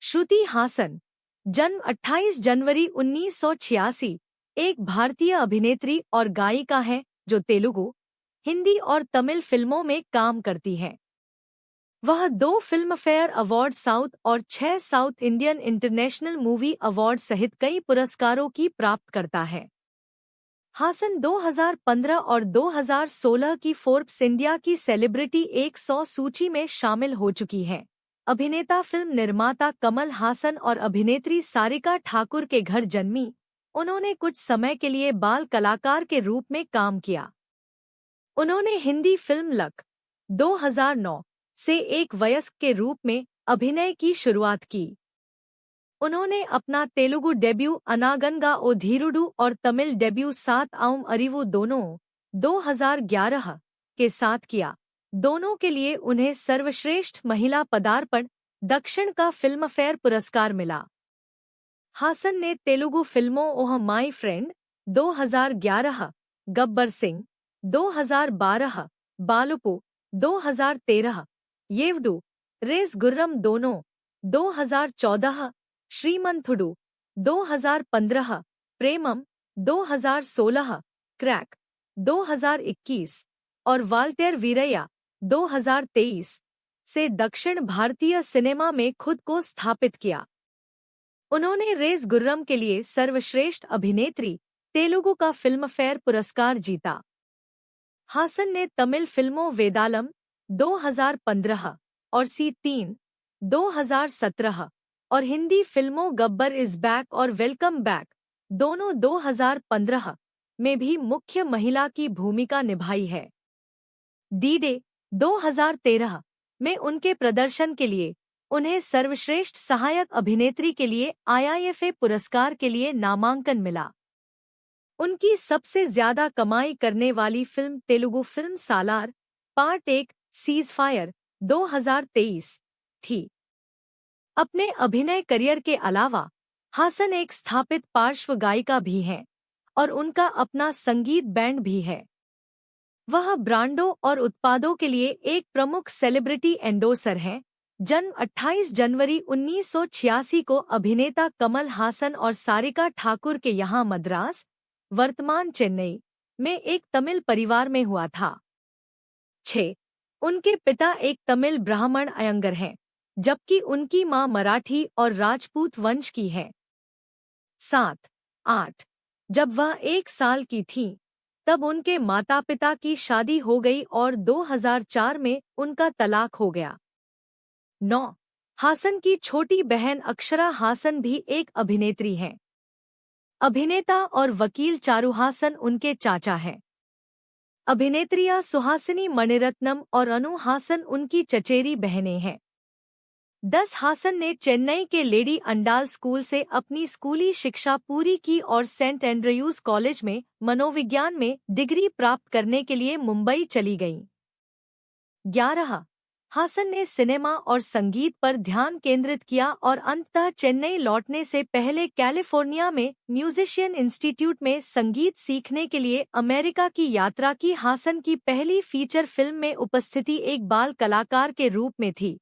श्रुति हासन, जन्म 28 जनवरी 1986, एक भारतीय अभिनेत्री और गायिका हैं जो तेलुगु, हिंदी और तमिल फिल्मों में काम करती हैं। वह 2 फिल्मफेयर अवार्ड साउथ और 6 south Indian international movie award सहित कई पुरस्कारों की प्राप्त करता है। हासन 2015 और 2016 की फोर्ब्स इंडिया की सेलिब्रिटी 100 सूची में शामिल हो चुकी हैं। अभिनेता, फिल्म निर्माता कमल हासन और अभिनेत्री सारिका ठाकुर के घर जन्मी, उन्होंने कुछ समय के लिए बाल कलाकार के रूप में काम किया। उन्होंने हिंदी फिल्म लक 2009 से एक वयस्क के रूप में अभिनय की शुरुआत की। उन्होंने अपना तेलुगु डेब्यू अनागनगा ओ धीरुडु और तमिल डेब्यू सात आउम अरिवु दोनों 2011 के साथ किया। दोनों के लिए उन्हें सर्वश्रेष्ठ महिला पदार्पण दक्षिण का फिल्मफेयर पुरस्कार मिला। हासन ने तेलुगु फिल्मों oh my friend 2011, Gabbar Singh 2012, Balupu 2013, Yevadu, race Gurram दोनों 2014, श्रीमंथुडु 2015, प्रेमम 2016, क्रैक 2021 और वाल्टेर वीरैया 2023 से दक्षिण भारतीय सिनेमा में खुद को स्थापित किया। उन्होंने रेस गुर्रम के लिए सर्वश्रेष्ठ अभिनेत्री तेलुगु का फिल्मफेयर पुरस्कार जीता। हासन ने तमिल फिल्मों वेदालम 2015 और C3 2017 और हिंदी फिल्मों गब्बर इज बैक और वेलकम बैक दोनों 2015 में भी मुख्य महिला की भूमिका निभाई है। डी-डे 2013 में उनके प्रदर्शन के लिए उन्हें सर्वश्रेष्ठ सहायक अभिनेत्री के लिए IIFA पुरस्कार के लिए नामांकन मिला। उनकी सबसे ज्यादा कमाई करने वाली फिल्म तेलुगु फिल्म सालार पार्ट 1 सीज़फायर 2023 थी। अपने अभिनय करियर के अलावा हासन एक स्थापित पार्श्व गायिका भी हैं और उनका अपना संगीत बैंड भी है। वह ब्रांडों और उत्पादों के लिए एक प्रमुख सेलिब्रिटी एंडोर्सर हैं। जन्म 28 जनवरी 1986 को अभिनेता कमल हासन और सारिका ठाकुर के यहाँ मद्रास, वर्तमान चेन्नई, में एक तमिल परिवार में हुआ था। 6. उनके पिता एक तमिल ब्राह्मण अयंगर हैं, जबकि उनकी मां मराठी और राजपूत वंश की है। 7. 8. जब वह 1 साल की थीं, तब उनके माता पिता की शादी हो गई और 2004 में उनका तलाक हो गया। 9. हासन की छोटी बहन अक्षरा हासन भी एक अभिनेत्री हैं। अभिनेता और वकील चारू हासन उनके चाचा हैं। अभिनेत्रियां सुहासिनी मणिरत्नम और अनु हासन उनकी चचेरी बहनें हैं। 10. हासन ने चेन्नई के लेडी अंडाल स्कूल से अपनी स्कूली शिक्षा पूरी की और सेंट एंड्रयूज कॉलेज में मनोविज्ञान में डिग्री प्राप्त करने के लिए मुंबई चली गईं। 11. हासन ने सिनेमा और संगीत पर ध्यान केंद्रित किया और अंततः चेन्नई लौटने से पहले कैलिफोर्निया में म्यूजिशियन इंस्टीट्यूट में संगीत सीखने के लिए अमेरिका की यात्रा की। हासन की पहली फीचर फिल्म में उपस्थिति एक बाल कलाकार के रूप में थी।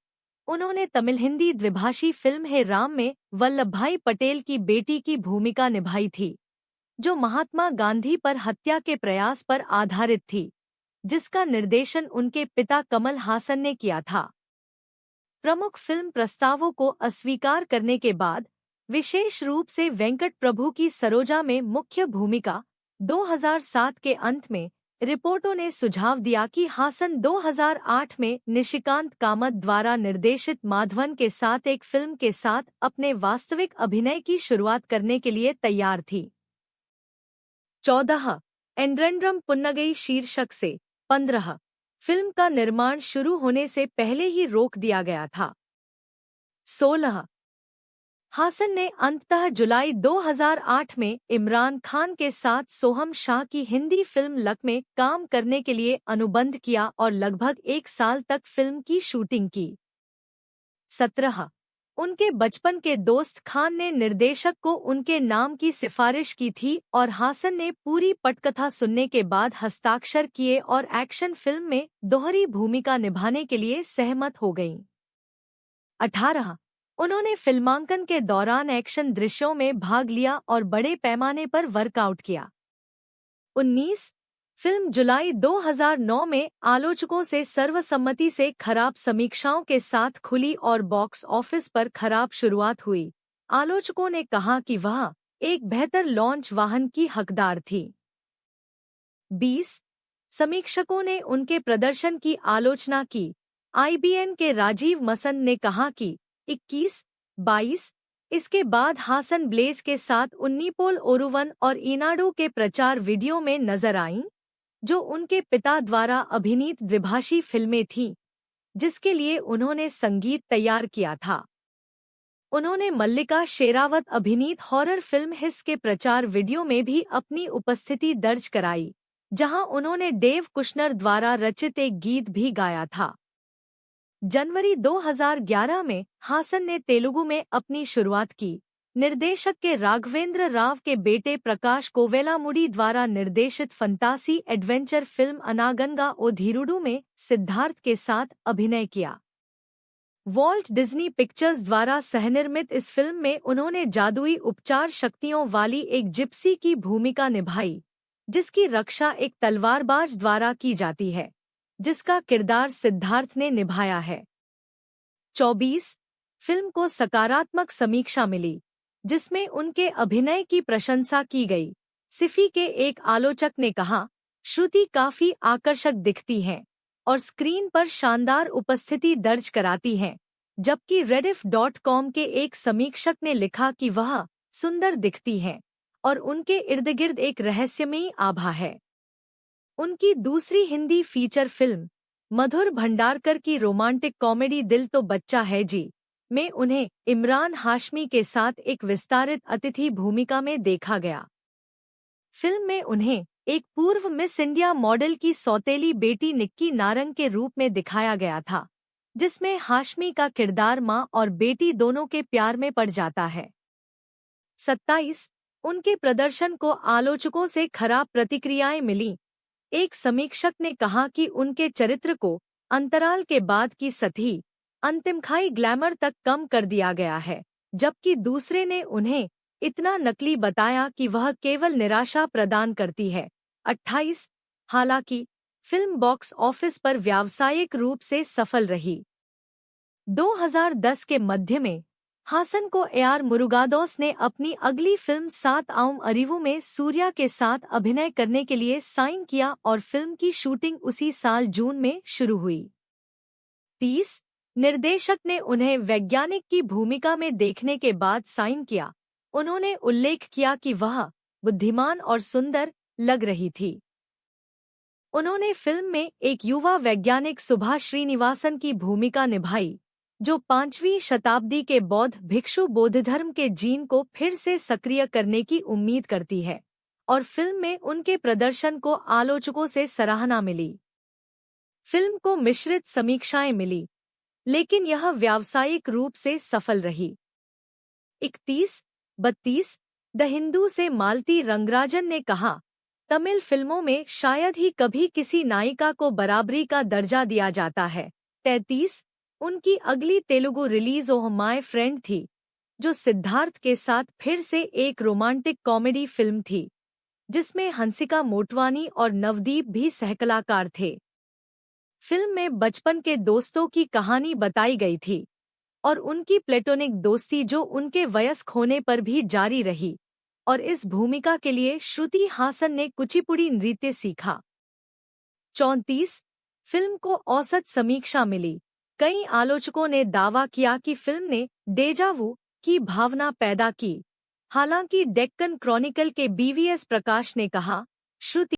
उन्होंने तमिल हिंदी द्विभाषी फिल्म हे राम में वल्लभभाई पटेल की बेटी की भूमिका निभाई थी, जो महात्मा गांधी पर हत्या के प्रयास पर आधारित थी, जिसका निर्देशन उनके पिता कमल हासन ने किया था। प्रमुख फिल्म प्रस्तावों को अस्वीकार करने के बाद, विशेष रूप से वेंकट प्रभु की सरोजा में मुख्य भूमिका, 2007 के अंत में रिपोर्टों ने सुझाव दिया कि हासन 2008 में निशिकांत कामत द्वारा निर्देशित माधवन के साथ एक फिल्म के साथ अपने वास्तविक अभिनय की शुरुआत करने के लिए तैयार थी। 14. एंड्रेंड्रम पुन्नगई शीर्षक से 15 फिल्म का निर्माण शुरू होने से पहले ही रोक दिया गया था। 16. हासन ने अंततः जुलाई 2008 में इमरान खान के साथ सोहम शाह की हिंदी फिल्म लक में काम करने के लिए अनुबंध किया और लगभग 1 साल तक फिल्म की शूटिंग की। 17. उनके बचपन के दोस्त खान ने निर्देशक को उनके नाम की सिफारिश की थी और हासन ने पूरी पटकथा सुनने के बाद हस्ताक्षर किए और एक्शन फिल्म में दोहरी भूमिका निभाने के लिए सहमत हो गईं। 18. उन्होंने फिल्मांकन के दौरान एक्शन दृश्यों में भाग लिया और बड़े पैमाने पर वर्कआउट किया। 19 फिल्म जुलाई 2009 में आलोचकों से सर्वसम्मति से खराब समीक्षाओं के साथ खुली और बॉक्स ऑफिस पर खराब शुरुआत हुई। आलोचकों ने कहा कि वह एक बेहतर लॉन्च वाहन की हकदार थी। 20 समीक्षकों ने उनके प्रदर्शन की आलोचना की। IBN के राजीव मसंद ने कहा कि 21, 22 इसके बाद हासन ब्लेज के साथ उन्नीपोल ओरुवन और इनाडू के प्रचार वीडियो में नजर आईं, जो उनके पिता द्वारा अभिनीत द्विभाषी फिल्में थीं, जिसके लिए उन्होंने संगीत तैयार किया था। उन्होंने मल्लिका शेरावत अभिनीत हॉरर फिल्म हिस के प्रचार वीडियो में भी अपनी उपस्थिति दर्ज कराई, जहां उन्होंने डेव कुशनर द्वारा रचित एक गीत भी गाया था। जनवरी 2011 में हासन ने तेलुगु में अपनी शुरुआत की। निर्देशक के राघवेंद्र राव के बेटे प्रकाश कोवेलामुडी द्वारा निर्देशित फंतासी एडवेंचर फिल्म अनागंगा ओ धीरुडु में सिद्धार्थ के साथ अभिनय किया। वॉल्ट डिज्नी पिक्चर्स द्वारा सहनिर्मित इस फिल्म में उन्होंने जादुई उपचार शक्तियों वाली एक जिप्सी की भूमिका निभाई, जिसकी रक्षा एक तलवारबाज द्वारा की जाती है, जिसका किरदार सिद्धार्थ ने निभाया है। 24 फिल्म को सकारात्मक समीक्षा मिली, जिसमें उनके अभिनय की प्रशंसा की गई। सिफी के एक आलोचक ने कहा, श्रुति काफी आकर्षक दिखती हैं और स्क्रीन पर शानदार उपस्थिति दर्ज कराती हैं, जबकि rediff.com के एक समीक्षक ने लिखा कि वह सुंदर दिखती हैं और उनके इर्दगिर्द एक रहस्यमयी आभा है। उनकी दूसरी हिंदी फीचर फिल्म मधुर भंडारकर की रोमांटिक कॉमेडी दिल तो बच्चा है जी में उन्हें इमरान हाशमी के साथ एक विस्तारित अतिथि भूमिका में देखा गया। फिल्म में उन्हें एक पूर्व मिस इंडिया मॉडल की सौतेली बेटी निक्की नारंग के रूप में दिखाया गया था, जिसमें हाशमी का किरदार मां और बेटी दोनों के प्यार में पड़ जाता है। 27 उनके प्रदर्शन को आलोचकों से खराब प्रतिक्रियाएं मिलीं। एक समीक्षक ने कहा कि उनके चरित्र को अंतराल के बाद की सती अंतिमखाई ग्लैमर तक कम कर दिया गया है, जबकि दूसरे ने उन्हें इतना नकली बताया कि वह केवल निराशा प्रदान करती है। 28 हालांकि फिल्म बॉक्स ऑफिस पर व्यावसायिक रूप से सफल रही। 2010 के मध्य में हासन को AR मुरुगादोस ने अपनी अगली फिल्म 7 आउम अरिवु में सूर्या के साथ अभिनय करने के लिए साइन किया और फिल्म की शूटिंग उसी साल जून में शुरू हुई। 30 निर्देशक ने उन्हें वैज्ञानिक की भूमिका में देखने के बाद साइन किया। उन्होंने उल्लेख किया कि वह बुद्धिमान और सुंदर लग रही थी। उन्होंने फिल्म में एक युवा वैज्ञानिक सुभा श्रीनिवासन की भूमिका निभाई, जो 5वीं शताब्दी के बौद्ध भिक्षु बौद्धधर्म के जीन को फिर से सक्रिय करने की उम्मीद करती है, और फिल्म में उनके प्रदर्शन को आलोचकों से सराहना मिली। फिल्म को मिश्रित समीक्षाएं मिली, लेकिन यह व्यावसायिक रूप से सफल रही। 31-32 द हिंदू से मालती रंगराजन ने कहा, तमिल फिल्मों में शायद ही कभी किसी नायिका को बराबरी का दर्जा दिया जाता है। 33 उनकी अगली Telugu release oh my friend थी, जो सिद्धार्थ के साथ फिर से एक रोमांटिक कॉमेडी फिल्म थी, जिसमें हंसिका मोटवानी और नवदीप भी सहकलाकार थे। फिल्म में बचपन के दोस्तों की कहानी बताई गई थी और उनकी प्लेटोनिक दोस्ती जो उनके वयस्क होने पर भी जारी रही, और इस भूमिका के लिए श्रुति हासन ने कुचिपुड़ी नृत्य सीखा। 34 फिल्म को औसत समीक्षा मिली। कई आलोचकों ने दावा किया कि फिल्म ने डेजावू की भावना पैदा की। हालांकि डेक्कन क्रॉनिकल के BVS प्रकाश ने कहा, श्रुति